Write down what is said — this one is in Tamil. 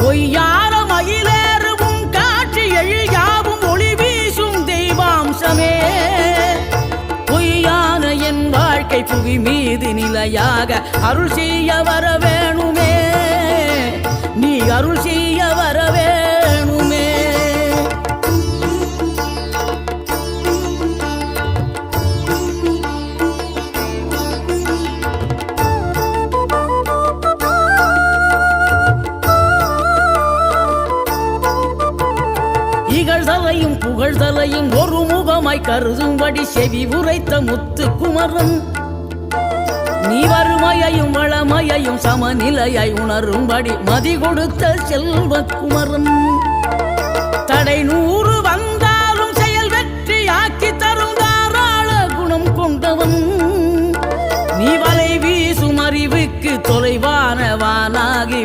பொய்யான மயிலேறும் காட்சி எழியாவும் ஒளி வீசும் தெய்வாம்சமே பொய்யான என் வாழ்க்கை புவி மீது நிலையாக அருள் செய்ய வர வேணுமே நீ அருள் செய்ய வர வேணுமே இகழ்தலையும் புகழ்தலையும் ஒரு முகமாய் கருதும்படி செவி உரைத்த முத்து குமரன் நீ வறுமையையும் வளமையையும் சமநிலையை உணரும்படி மதி கொடுத்த செல்வ குமரன் தடை 100 வந்தாலும் செயல் வெற்றியாக்கி தரும் தாராள குணம் கொண்டவன் நீ வலை வீசும் அறிவுக்கு தொலைவானவானாகி